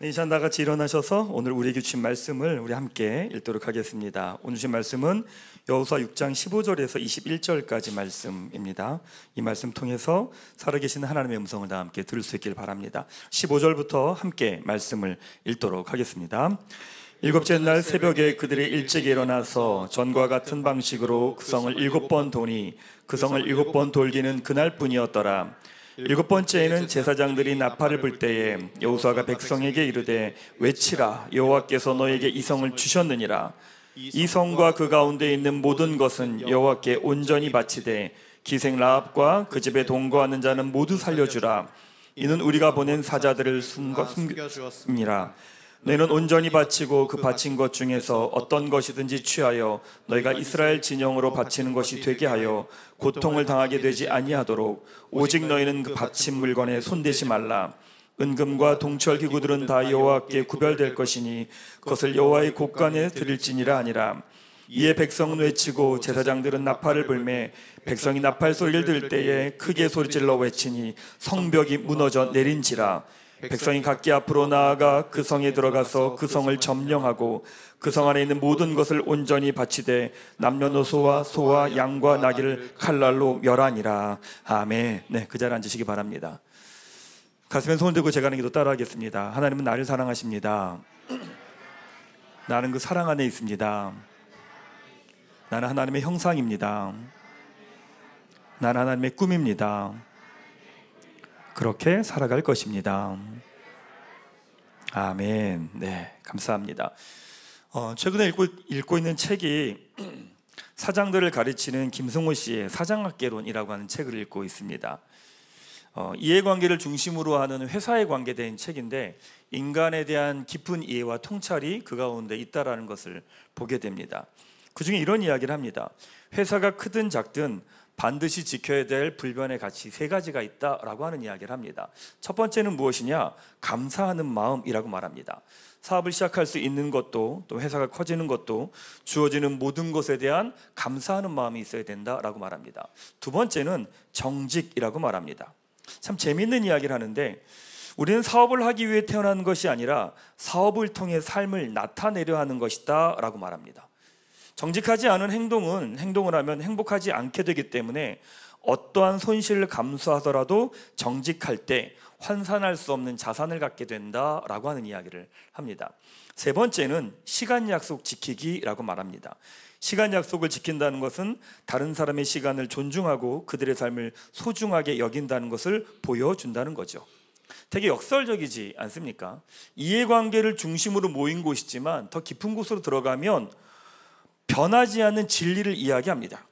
이 시간 다 같이 일어나셔서 오늘 우리에게 주신 말씀을 우리 함께 읽도록 하겠습니다. 오늘 주신 말씀은 여호수아 6장 15절에서 21절까지 말씀입니다. 이 말씀 통해서 살아계신 하나님의 음성을 다 함께 들을 수 있길 바랍니다. 15절부터 함께 말씀을 읽도록 하겠습니다. 일곱째 날 새벽에 그들이 일찍 일어나서 전과 같은 방식으로 그 성을 7번 도니 그 성을 7번 돌기는 그날뿐이었더라. 7번째에는 제사장들이 나팔을 불 때에 여호수아가 백성에게 이르되 외치라, 여호와께서 너에게 이 성을 주셨느니라. 이 성과 그 가운데 있는 모든 것은 여호와께 온전히 바치되 기생 라합과 그 집에 동거하는 자는 모두 살려주라. 이는 우리가 보낸 사자들을 숨겼음이라. 너희는 온전히 바치고 그 바친 것 중에서 어떤 것이든지 취하여 너희가 이스라엘 진영으로 바치는 것이 되게 하여 고통을 당하게 되지 아니하도록 오직 너희는 그 바친 물건에 손대지 말라. 은금과 동철 기구들은 다 여호와께 구별될 것이니 그것을 여호와의 곳간에 드릴지니라 아니라. 이에 백성은 외치고 제사장들은 나팔을 불매 백성이 나팔 소리를 들을 때에 크게 소리질러 외치니 성벽이 무너져 내린지라. 백성이 각기 앞으로 나아가 그 성에 들어가서 그 성을 점령하고 그 성 안에 있는 모든 것을 온전히 바치되 남녀노소와 소와 양과 나귀를 칼날로 멸하니라. 아멘. 네, 그 자리에 앉으시기 바랍니다. 가슴에 손을 들고 제가 하는 기도 따라하겠습니다. 하나님은 나를 사랑하십니다. 나는 그 사랑 안에 있습니다. 나는 하나님의 형상입니다. 나는 하나님의 꿈입니다. 그렇게 살아갈 것입니다. 아멘. 네, 감사합니다. 최근에 읽고 있는 책이 사장들을 가르치는 김승호 씨의 사장학개론이라고 하는 책을 읽고 있습니다. 이해관계를 중심으로 하는 회사에 관계된 책인데 인간에 대한 깊은 이해와 통찰이 그 가운데 있다라는 것을 보게 됩니다. 그 중에 이런 이야기를 합니다. 회사가 크든 작든 반드시 지켜야 될 불변의 가치 3가지가 있다라고 하는 이야기를 합니다. 첫 번째는 무엇이냐? 감사하는 마음이라고 말합니다. 사업을 시작할 수 있는 것도 또 회사가 커지는 것도 주어지는 모든 것에 대한 감사하는 마음이 있어야 된다라고 말합니다. 두 번째는 정직이라고 말합니다. 참 재미있는 이야기를 하는데 우리는 사업을 하기 위해 태어난 것이 아니라 사업을 통해 삶을 나타내려 하는 것이다 라고 말합니다. 정직하지 않은 행동을 하면 행복하지 않게 되기 때문에 어떠한 손실을 감수하더라도 정직할 때 환산할 수 없는 자산을 갖게 된다라고 하는 이야기를 합니다. 세 번째는 시간 약속 지키기라고 말합니다. 시간 약속을 지킨다는 것은 다른 사람의 시간을 존중하고 그들의 삶을 소중하게 여긴다는 것을 보여준다는 거죠. 되게 역설적이지 않습니까? 이해관계를 중심으로 모인 곳이지만 더 깊은 곳으로 들어가면 변하지 않는 진리를 이야기합니다.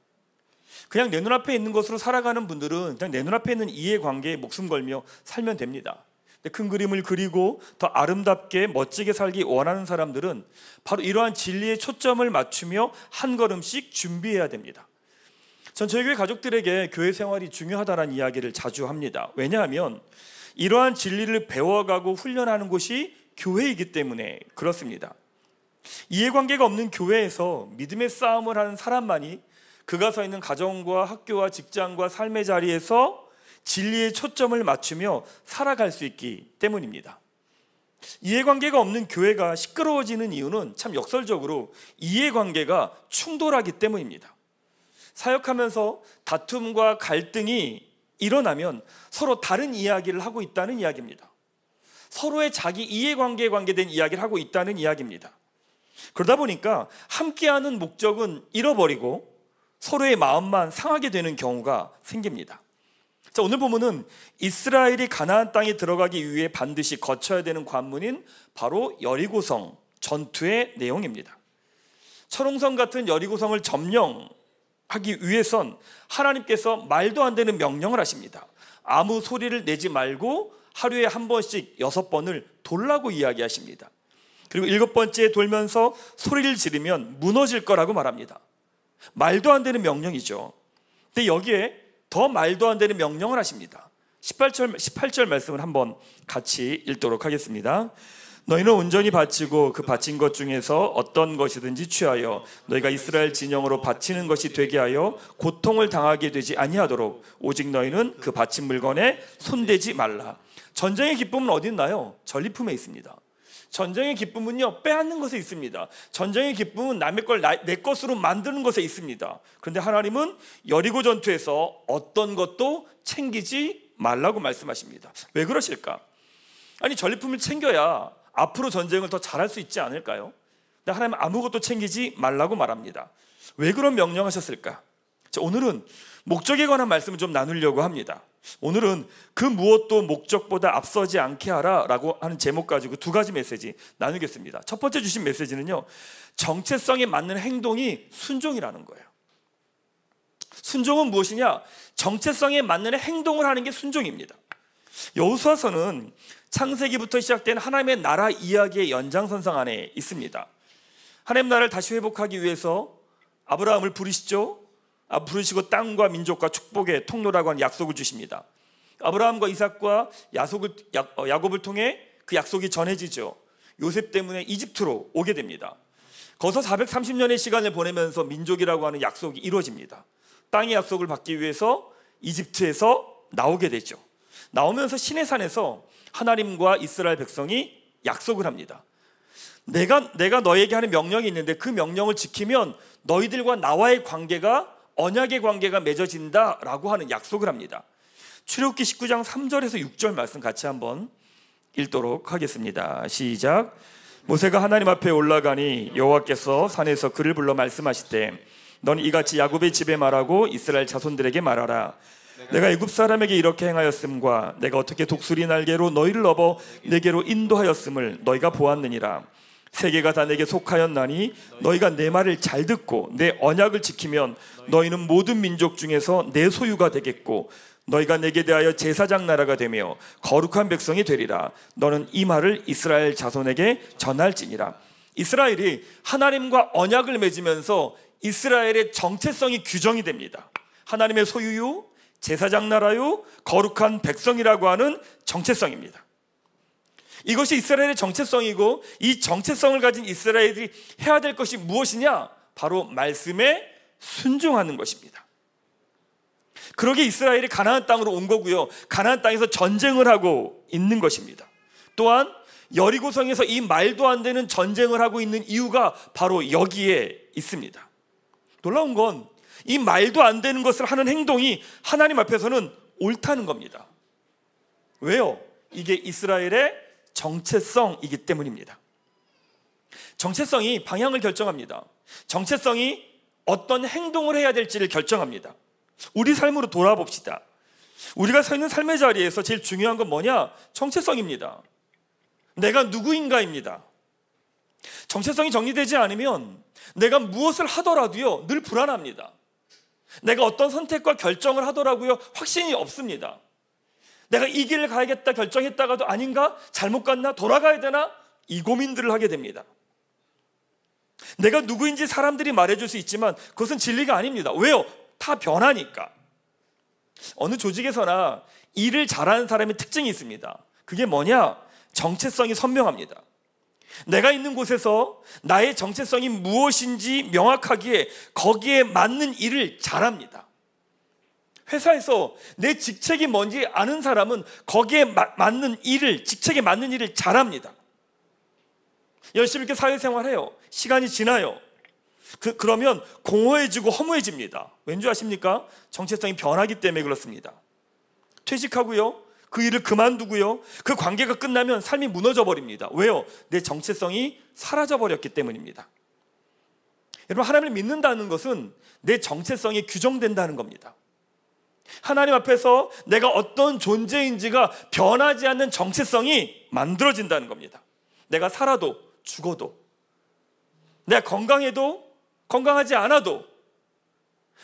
그냥 내 눈앞에 있는 것으로 살아가는 분들은 그냥 내 눈앞에 있는 이해관계에 목숨 걸며 살면 됩니다. 근데 큰 그림을 그리고 더 아름답게 멋지게 살기 원하는 사람들은 바로 이러한 진리에 초점을 맞추며 한 걸음씩 준비해야 됩니다. 전 저희 교회 가족들에게 교회 생활이 중요하다는 이야기를 자주 합니다. 왜냐하면 이러한 진리를 배워가고 훈련하는 곳이 교회이기 때문에 그렇습니다. 이해관계가 없는 교회에서 믿음의 싸움을 하는 사람만이 그가 서 있는 가정과 학교와 직장과 삶의 자리에서 진리에 초점을 맞추며 살아갈 수 있기 때문입니다. 이해관계가 없는 교회가 시끄러워지는 이유는 참 역설적으로 이해관계가 충돌하기 때문입니다. 사역하면서 다툼과 갈등이 일어나면 서로 다른 이야기를 하고 있다는 이야기입니다. 서로의 자기 이해관계에 관계된 이야기를 하고 있다는 이야기입니다. 그러다 보니까 함께하는 목적은 잃어버리고 서로의 마음만 상하게 되는 경우가 생깁니다. 자, 오늘 보면은 이스라엘이 가나안 땅에 들어가기 위해 반드시 거쳐야 되는 관문인 바로 여리고성 전투의 내용입니다. 철옹성 같은 여리고성을 점령하기 위해선 하나님께서 말도 안 되는 명령을 하십니다. 아무 소리를 내지 말고 하루에 한 번씩 6번을 돌라고 이야기하십니다. 그리고 7번째에 돌면서 소리를 지르면 무너질 거라고 말합니다. 말도 안 되는 명령이죠. 근데 여기에 더 말도 안 되는 명령을 하십니다. 18절 말씀을 한번 같이 읽도록 하겠습니다. 너희는 온전히 바치고 그 바친 것 중에서 어떤 것이든지 취하여 너희가 이스라엘 진영으로 바치는 것이 되게 하여 고통을 당하게 되지 아니하도록 오직 너희는 그 바친 물건에 손대지 말라. 전쟁의 기쁨은 어디 있나요? 전리품에 있습니다. 전쟁의 기쁨은요, 빼앗는 것에 있습니다. 전쟁의 기쁨은 남의 걸 내 것으로 만드는 것에 있습니다. 그런데 하나님은 여리고 전투에서 어떤 것도 챙기지 말라고 말씀하십니다. 왜 그러실까? 아니, 전리품을 챙겨야 앞으로 전쟁을 더 잘할 수 있지 않을까요? 근데 하나님은 아무것도 챙기지 말라고 말합니다. 왜 그런 명령하셨을까? 자, 오늘은 목적에 관한 말씀을 좀 나누려고 합니다. 오늘은 그 무엇도 목적보다 앞서지 않게 하라 라고 하는 제목 가지고 두 가지 메시지 나누겠습니다. 첫 번째 주신 메시지는요, 정체성에 맞는 행동이 순종이라는 거예요. 순종은 무엇이냐? 정체성에 맞는 행동을 하는 게 순종입니다. 여호수아서는 창세기부터 시작된 하나님의 나라 이야기의 연장선상 안에 있습니다. 하나님 나라를 다시 회복하기 위해서 아브라함을 부르시죠. 부르시고 땅과 민족과 축복의 통로라고 하는 약속을 주십니다. 아브라함과 이삭과 야곱을 통해 그 약속이 전해지죠. 요셉 때문에 이집트로 오게 됩니다. 거기서 430년의 시간을 보내면서 민족이라고 하는 약속이 이루어집니다. 땅의 약속을 받기 위해서 이집트에서 나오게 되죠. 나오면서 시내산에서 하나님과 이스라엘 백성이 약속을 합니다. 내가 너에게 하는 명령이 있는데 그 명령을 지키면 너희들과 나와의 관계가 언약의 관계가 맺어진다라고 하는 약속을 합니다. 출애굽기 19장 3절에서 6절 말씀 같이 한번 읽도록 하겠습니다. 시작. 모세가 하나님 앞에 올라가니 여호와께서 산에서 그를 불러 말씀하시되 너는 이같이 야곱의 집에 말하고 이스라엘 자손들에게 말하라. 내가 애굽 사람에게 이렇게 행하였음과 내가 어떻게 독수리 날개로 너희를 업어 내게로 인도하였음을 너희가 보았느니라. 세계가 다 내게 속하였나니 너희가 내 말을 잘 듣고 내 언약을 지키면 너희는 모든 민족 중에서 내 소유가 되겠고 너희가 내게 대하여 제사장 나라가 되며 거룩한 백성이 되리라. 너는 이 말을 이스라엘 자손에게 전할지니라. 이스라엘이 하나님과 언약을 맺으면서 이스라엘의 정체성이 규정이 됩니다. 하나님의 소유요, 제사장 나라요, 거룩한 백성이라고 하는 정체성입니다. 이것이 이스라엘의 정체성이고 이 정체성을 가진 이스라엘이 해야 될 것이 무엇이냐? 바로 말씀에 순종하는 것입니다. 그러기에 이스라엘이 가나안 땅으로 온 거고요, 가나안 땅에서 전쟁을 하고 있는 것입니다. 또한 여리고성에서 이 말도 안 되는 전쟁을 하고 있는 이유가 바로 여기에 있습니다. 놀라운 건 이 말도 안 되는 것을 하는 행동이 하나님 앞에서는 옳다는 겁니다. 왜요? 이게 이스라엘의 정체성이기 때문입니다. 정체성이 방향을 결정합니다. 정체성이 어떤 행동을 해야 될지를 결정합니다. 우리 삶으로 돌아봅시다. 우리가 서 있는 삶의 자리에서 제일 중요한 건 뭐냐? 정체성입니다. 내가 누구인가입니다. 정체성이 정리되지 않으면 내가 무엇을 하더라도요, 늘 불안합니다. 내가 어떤 선택과 결정을 하더라고요, 확신이 없습니다. 내가 이 길을 가야겠다 결정했다가도 아닌가? 잘못 갔나? 돌아가야 되나? 이 고민들을 하게 됩니다. 내가 누구인지 사람들이 말해줄 수 있지만 그것은 진리가 아닙니다. 왜요? 다 변하니까. 어느 조직에서나 일을 잘하는 사람의 특징이 있습니다. 그게 뭐냐? 정체성이 선명합니다. 내가 있는 곳에서 나의 정체성이 무엇인지 명확하기에 거기에 맞는 일을 잘합니다. 회사에서 내 직책이 뭔지 아는 사람은 거기에 맞는 일을, 직책에 맞는 일을 잘합니다. 열심히 이렇게 사회생활해요. 시간이 지나요. 그러면 공허해지고 허무해집니다. 왠지 아십니까? 정체성이 변하기 때문에 그렇습니다. 퇴직하고요, 그 일을 그만두고요, 그 관계가 끝나면 삶이 무너져 버립니다. 왜요? 내 정체성이 사라져 버렸기 때문입니다. 여러분, 하나님을 믿는다는 것은 내 정체성이 규정된다는 겁니다. 하나님 앞에서 내가 어떤 존재인지가 변하지 않는 정체성이 만들어진다는 겁니다. 내가 살아도 죽어도, 내가 건강해도 건강하지 않아도,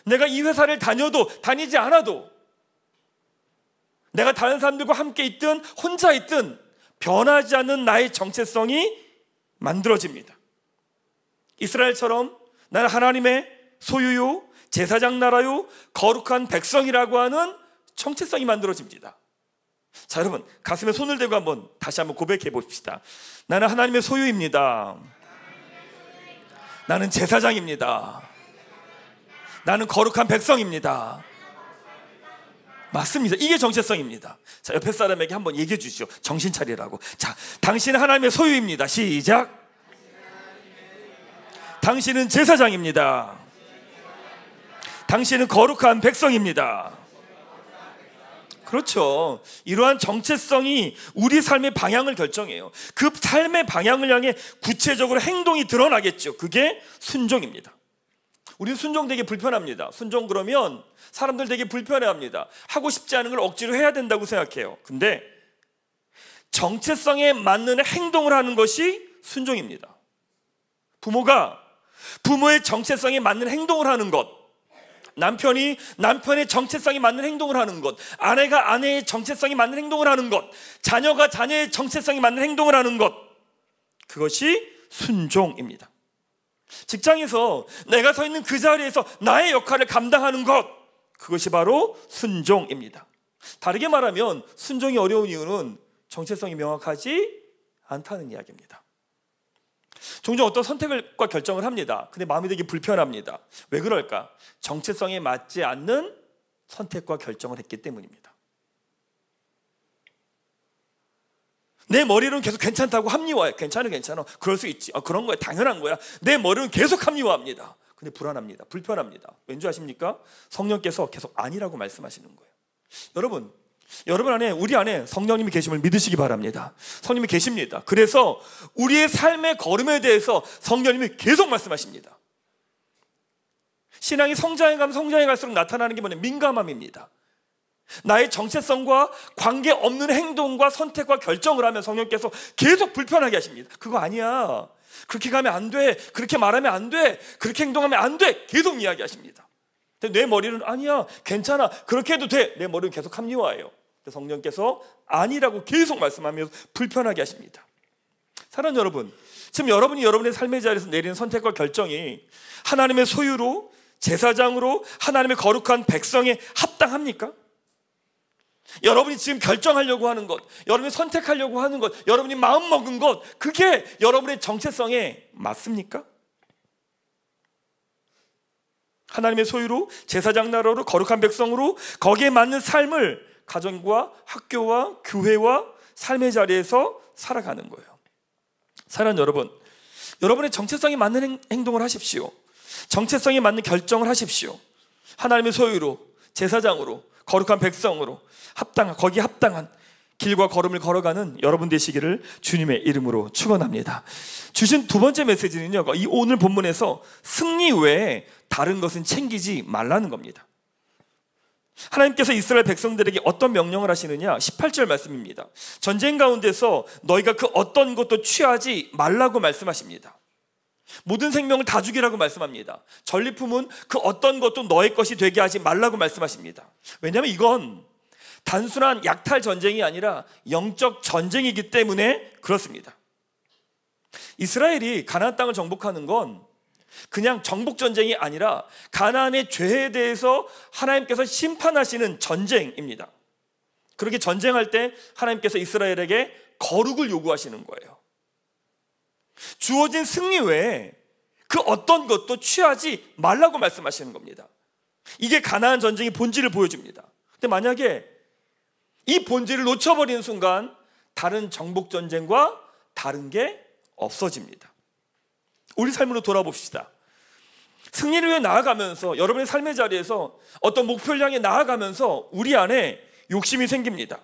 내가 이 회사를 다녀도 다니지 않아도, 내가 다른 사람들과 함께 있든 혼자 있든 변하지 않는 나의 정체성이 만들어집니다. 이스라엘처럼 나는 하나님의 소유요, 제사장 나라요, 거룩한 백성이라고 하는 정체성이 만들어집니다. 자, 여러분, 가슴에 손을 대고 다시 한번 고백해 봅시다. 나는 하나님의 소유입니다. 나는 제사장입니다. 나는 거룩한 백성입니다. 맞습니다. 이게 정체성입니다. 자, 옆에 사람에게 한번 얘기해 주시죠. 정신 차리라고. 자, 당신은 하나님의 소유입니다. 시작. 당신은 제사장입니다. 당신은 거룩한 백성입니다. 그렇죠. 이러한 정체성이 우리 삶의 방향을 결정해요. 그 삶의 방향을 향해 구체적으로 행동이 드러나겠죠. 그게 순종입니다. 우리는 순종되게 불편합니다. 순종 그러면 사람들 되게 불편해합니다. 하고 싶지 않은 걸 억지로 해야 된다고 생각해요. 근데 정체성에 맞는 행동을 하는 것이 순종입니다. 부모가 부모의 정체성에 맞는 행동을 하는 것, 남편이 남편의 정체성에 맞는 행동을 하는 것, 아내가 아내의 정체성에 맞는 행동을 하는 것, 자녀가 자녀의 정체성에 맞는 행동을 하는 것, 그것이 순종입니다. 직장에서 내가 서 있는 그 자리에서 나의 역할을 감당하는 것, 그것이 바로 순종입니다. 다르게 말하면 순종이 어려운 이유는 정체성이 명확하지 않다는 이야기입니다. 종종 어떤 선택과 결정을 합니다. 근데 마음이 되게 불편합니다. 왜 그럴까? 정체성에 맞지 않는 선택과 결정을 했기 때문입니다. 내 머리로는 계속 괜찮다고 합리화해. 괜찮아. 그럴 수 있지. 그런 거야. 당연한 거야. 내 머리로는 계속 합리화합니다. 근데 불안합니다. 불편합니다. 왠지 아십니까? 성령께서 계속 아니라고 말씀하시는 거예요. 여러분 안에, 우리 안에 성령님이 계심을 믿으시기 바랍니다. 성령님이 계십니다. 그래서 우리의 삶의 걸음에 대해서 성령님이 계속 말씀하십니다. 신앙이 성장해 갈수록 나타나는 게 뭐냐면 민감함입니다. 나의 정체성과 관계없는 행동과 선택과 결정을 하면 성령께서 계속 불편하게 하십니다. 그거 아니야. 그렇게 가면 안 돼. 그렇게 말하면 안 돼. 그렇게 행동하면 안 돼. 계속 이야기하십니다. 근데 내 머리는 아니야. 괜찮아. 그렇게 해도 돼. 내 머리는 계속 합리화해요. 성령께서 아니라고 계속 말씀하면서 불편하게 하십니다. 사랑하는 여러분, 지금 여러분이 여러분의 삶의 자리에서 내리는 선택과 결정이 하나님의 소유로, 제사장으로, 하나님의 거룩한 백성에 합당합니까? 여러분이 지금 결정하려고 하는 것, 여러분이 선택하려고 하는 것, 여러분이 마음먹은 것, 그게 여러분의 정체성에 맞습니까? 하나님의 소유로, 제사장 나라로, 거룩한 백성으로 거기에 맞는 삶을 가정과 학교와 교회와 삶의 자리에서 살아가는 거예요. 사랑하는 여러분, 여러분의 정체성에 맞는 행동을 하십시오. 정체성에 맞는 결정을 하십시오. 하나님의 소유로, 제사장으로, 거룩한 백성으로 거기에 합당한 길과 걸음을 걸어가는 여러분 되시기를 주님의 이름으로 축원합니다. 주신 두 번째 메시지는요, 이 오늘 본문에서 승리 외에 다른 것은 챙기지 말라는 겁니다. 하나님께서 이스라엘 백성들에게 어떤 명령을 하시느냐? 18절 말씀입니다. 전쟁 가운데서 너희가 그 어떤 것도 취하지 말라고 말씀하십니다. 모든 생명을 다 죽이라고 말씀합니다. 전리품은 그 어떤 것도 너의 것이 되게 하지 말라고 말씀하십니다. 왜냐하면 이건 단순한 약탈 전쟁이 아니라 영적 전쟁이기 때문에 그렇습니다. 이스라엘이 가나안 땅을 정복하는 건 그냥 정복 전쟁이 아니라 가나안의 죄에 대해서 하나님께서 심판하시는 전쟁입니다. 그렇게 전쟁할 때 하나님께서 이스라엘에게 거룩을 요구하시는 거예요. 주어진 승리 외에 그 어떤 것도 취하지 말라고 말씀하시는 겁니다. 이게 가나안 전쟁의 본질을 보여줍니다. 근데 만약에 이 본질을 놓쳐버리는 순간 다른 정복 전쟁과 다른 게 없어집니다. 우리 삶으로 돌아봅시다. 승리를 위해 나아가면서 여러분의 삶의 자리에서 어떤 목표를 향해 나아가면서 우리 안에 욕심이 생깁니다.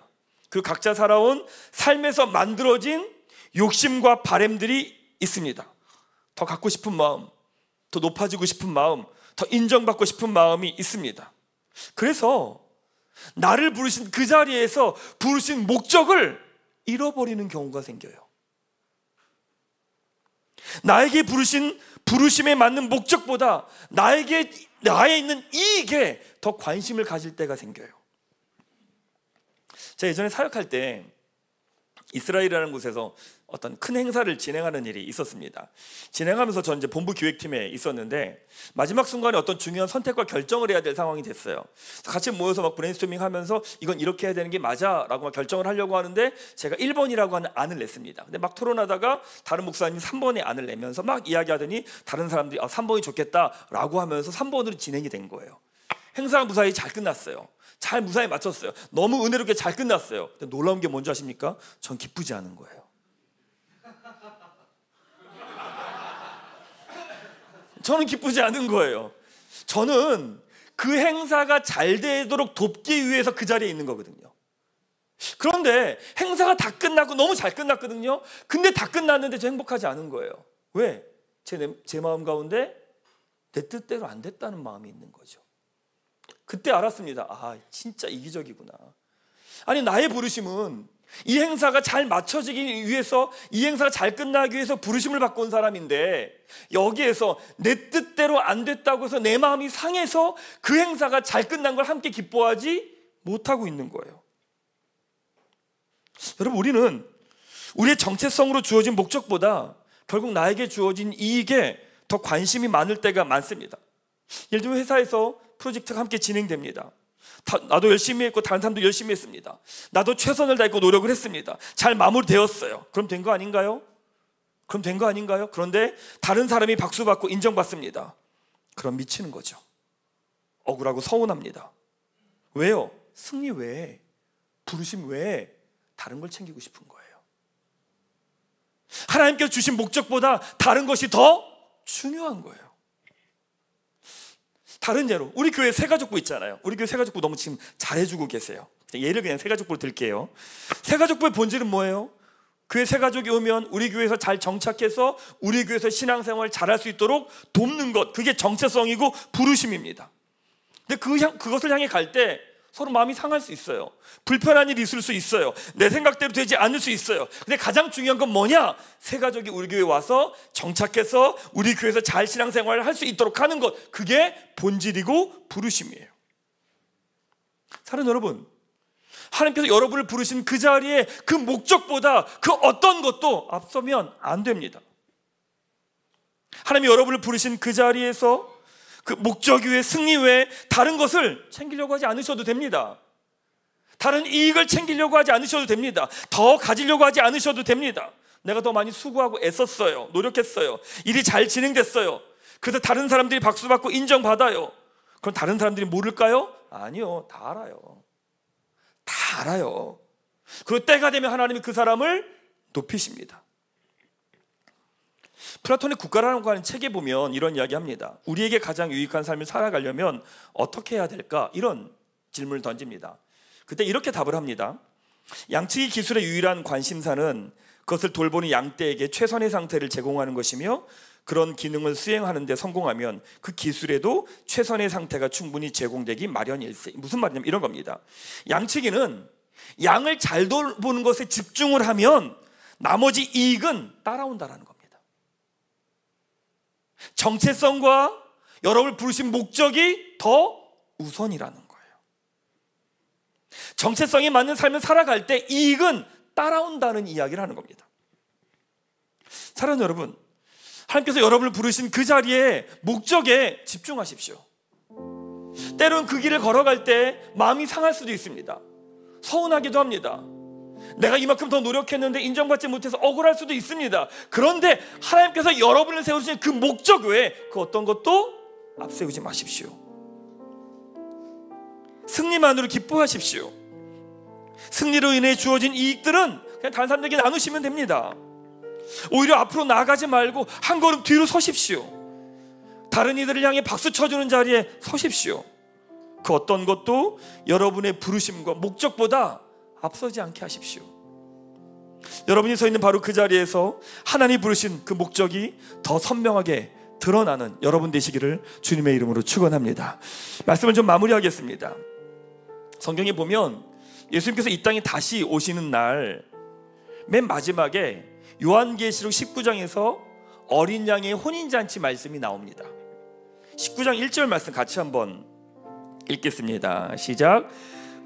그 각자 살아온 삶에서 만들어진 욕심과 바램들이 있습니다. 더 갖고 싶은 마음, 더 높아지고 싶은 마음, 더 인정받고 싶은 마음이 있습니다. 그래서 나를 부르신 그 자리에서 부르신 목적을 잃어버리는 경우가 생겨요. 나에게 부르신 부르심에 맞는 목적보다 나에 있는 이익에 더 관심을 가질 때가 생겨요. 제가 예전에 사역할 때 이스라엘이라는 곳에서 어떤 큰 행사를 진행하는 일이 있었습니다. 진행하면서 전 이제 본부 기획팀에 있었는데 마지막 순간에 어떤 중요한 선택과 결정을 해야 될 상황이 됐어요. 같이 모여서 막 브레인스토밍 하면서 이건 이렇게 해야 되는 게 맞아 라고 막 결정을 하려고 하는데 제가 1번이라고 하는 안을 냈습니다. 근데 막 토론하다가 다른 목사님이 3번의 안을 내면서 막 이야기하더니 다른 사람들이 3번이 좋겠다 라고 하면서 3번으로 진행이 된 거예요. 행사가 무사히 잘 끝났어요. 잘 무사히 마쳤어요. 너무 은혜롭게 잘 끝났어요. 근데 놀라운 게 뭔지 아십니까? 전 기쁘지 않은 거예요. 저는 기쁘지 않은 거예요. 저는 그 행사가 잘 되도록 돕기 위해서 그 자리에 있는 거거든요. 그런데 행사가 다 끝났고 너무 잘 끝났거든요. 근데 다 끝났는데 저 행복하지 않은 거예요. 왜? 제 마음 가운데 내 뜻대로 안 됐다는 마음이 있는 거죠. 그때 알았습니다. 아, 진짜 이기적이구나. 아니, 나의 부르심은 이 행사가 잘 맞춰지기 위해서, 이 행사가 잘 끝나기 위해서 부르심을 받고 온 사람인데, 여기에서 내 뜻대로 안 됐다고 해서 내 마음이 상해서 그 행사가 잘 끝난 걸 함께 기뻐하지 못하고 있는 거예요. 여러분, 우리는 우리의 정체성으로 주어진 목적보다 결국 나에게 주어진 이익에 더 관심이 많을 때가 많습니다. 예를 들면 회사에서 프로젝트가 함께 진행됩니다. 나도 열심히 했고 다른 사람도 열심히 했습니다. 나도 최선을 다했고 노력을 했습니다. 잘 마무리되었어요. 그럼 된 거 아닌가요? 그런데 다른 사람이 박수 받고 인정받습니다. 그럼 미치는 거죠. 억울하고 서운합니다. 왜요? 승리 외에, 부르심 외에 다른 걸 챙기고 싶은 거예요. 하나님께서 주신 목적보다 다른 것이 더 중요한 거예요. 다른 예로 우리 교회 새가족부 있잖아요. 우리 교회 새가족부 너무 지금 잘해주고 계세요. 예를 그냥 새가족부로 들게요. 새가족부의 본질은 뭐예요? 교회 새가족이 오면 우리 교회에서 잘 정착해서 우리 교회에서 신앙생활 잘할 수 있도록 돕는 것, 그게 정체성이고 부르심입니다. 근데 그것을 향해 갈 때 서로 마음이 상할 수 있어요. 불편한 일이 있을 수 있어요. 내 생각대로 되지 않을 수 있어요. 근데 가장 중요한 건 뭐냐? 새가족이 우리 교회에 와서 정착해서 우리 교회에서 잘 신앙생활을 할 수 있도록 하는 것, 그게 본질이고 부르심이에요. 사랑하는 여러분, 하나님께서 여러분을 부르신 그 자리에 그 목적보다 그 어떤 것도 앞서면 안 됩니다. 하나님이 여러분을 부르신 그 자리에서 그 목적 외에, 승리 외에 다른 것을 챙기려고 하지 않으셔도 됩니다. 다른 이익을 챙기려고 하지 않으셔도 됩니다. 더 가지려고 하지 않으셔도 됩니다. 내가 더 많이 수고하고 애썼어요. 노력했어요. 일이 잘 진행됐어요. 그래서 다른 사람들이 박수 받고 인정받아요. 그럼 다른 사람들이 모를까요? 아니요, 다 알아요. 다 알아요. 그리고 때가 되면 하나님이 그 사람을 높이십니다. 플라톤의 국가라고 하는 책에 보면 이런 이야기 합니다. 우리에게 가장 유익한 삶을 살아가려면 어떻게 해야 될까? 이런 질문을 던집니다. 그때 이렇게 답을 합니다. 양치기 기술의 유일한 관심사는 그것을 돌보는 양떼에게 최선의 상태를 제공하는 것이며, 그런 기능을 수행하는 데 성공하면 그 기술에도 최선의 상태가 충분히 제공되기 마련일세. 무슨 말이냐면 이런 겁니다. 양치기는 양을 잘 돌보는 것에 집중을 하면 나머지 이익은 따라온다라는 겁니다. 정체성과 여러분을 부르신 목적이 더 우선이라는 거예요. 정체성에 맞는 삶을 살아갈 때 이익은 따라온다는 이야기를 하는 겁니다. 사랑하는 여러분, 하나님께서 여러분을 부르신 그 자리에 목적에 집중하십시오. 때로는 그 길을 걸어갈 때 마음이 상할 수도 있습니다. 서운하기도 합니다. 내가 이만큼 더 노력했는데 인정받지 못해서 억울할 수도 있습니다. 그런데 하나님께서 여러분을 세우신 그 목적 외에 그 어떤 것도 앞세우지 마십시오. 승리만으로 기뻐하십시오. 승리로 인해 주어진 이익들은 그냥 다른 사람들에게 나누시면 됩니다. 오히려 앞으로 나아가지 말고 한 걸음 뒤로 서십시오. 다른 이들을 향해 박수 쳐주는 자리에 서십시오. 그 어떤 것도 여러분의 부르심과 목적보다 앞서지 않게 하십시오. 여러분이 서 있는 바로 그 자리에서 하나님이 부르신 그 목적이 더 선명하게 드러나는 여러분 되시기를 주님의 이름으로 축원합니다. 말씀을 좀 마무리하겠습니다. 성경에 보면 예수님께서 이 땅에 다시 오시는 날 맨 마지막에 요한계시록 19장에서 어린 양의 혼인잔치 말씀이 나옵니다. 19장 1절 말씀 같이 한번 읽겠습니다. 시작.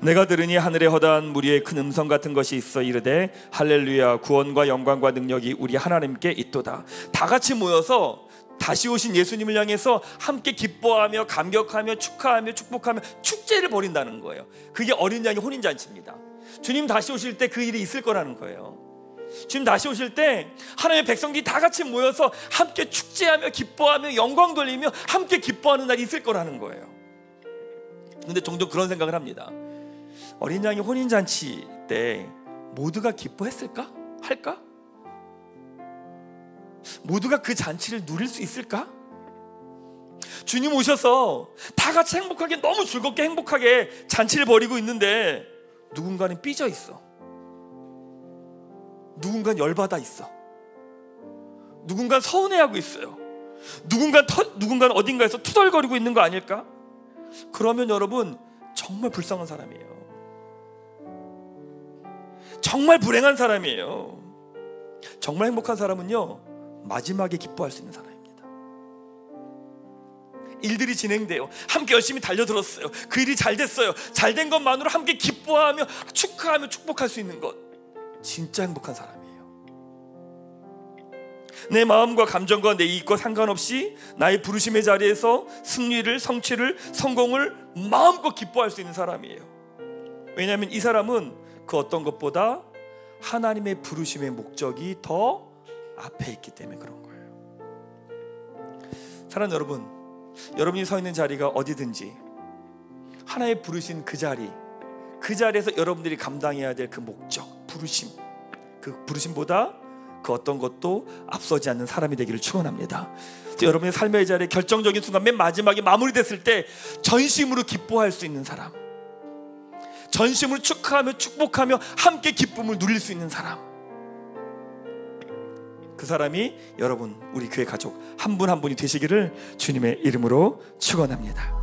내가 들으니 하늘에 허다한 무리의 큰 음성 같은 것이 있어 이르되 할렐루야, 구원과 영광과 능력이 우리 하나님께 있도다. 다 같이 모여서 다시 오신 예수님을 향해서 함께 기뻐하며 감격하며 축하하며 축복하며 축제를 벌인다는 거예요. 그게 어린 양의 혼인잔치입니다. 주님 다시 오실 때 그 일이 있을 거라는 거예요. 주님 다시 오실 때 하나님의 백성들이 다 같이 모여서 함께 축제하며 기뻐하며 영광 돌리며 함께 기뻐하는 날이 있을 거라는 거예요. 근데 종종 그런 생각을 합니다. 어린 양의 혼인잔치 때 모두가 기뻐했을까? 할까? 모두가 그 잔치를 누릴 수 있을까? 주님 오셔서 다 같이 행복하게, 너무 즐겁게 행복하게 잔치를 벌이고 있는데 누군가는 삐져 있어. 누군가는 열받아 있어. 누군가는 서운해하고 있어요. 누군가는 어딘가에서 투덜거리고 있는 거 아닐까? 그러면 여러분, 정말 불쌍한 사람이에요. 정말 불행한 사람이에요. 정말 행복한 사람은요, 마지막에 기뻐할 수 있는 사람입니다. 일들이 진행돼요. 함께 열심히 달려들었어요. 그 일이 잘 됐어요. 잘 된 것만으로 함께 기뻐하며 축하하며 축복할 수 있는 것, 진짜 행복한 사람이에요. 내 마음과 감정과 내 이익과 상관없이 나의 부르심의 자리에서 승리를, 성취를, 성공을 마음껏 기뻐할 수 있는 사람이에요. 왜냐하면 이 사람은 그 어떤 것보다 하나님의 부르심의 목적이 더 앞에 있기 때문에 그런 거예요. 사랑하는 여러분, 여러분이 서 있는 자리가 어디든지 하나의 부르신 그 자리에서 여러분들이 감당해야 될 그 목적, 부르심, 그 부르심보다 그 어떤 것도 앞서지 않는 사람이 되기를 축원합니다. 여러분의 삶의 자리에 결정적인 순간, 맨 마지막에 마무리됐을 때 전심으로 기뻐할 수 있는 사람, 전심으로 축하하며 축복하며 함께 기쁨을 누릴 수 있는 사람, 그 사람이 여러분, 우리 교회 가족 한 분 한 분이 되시기를 주님의 이름으로 축원합니다.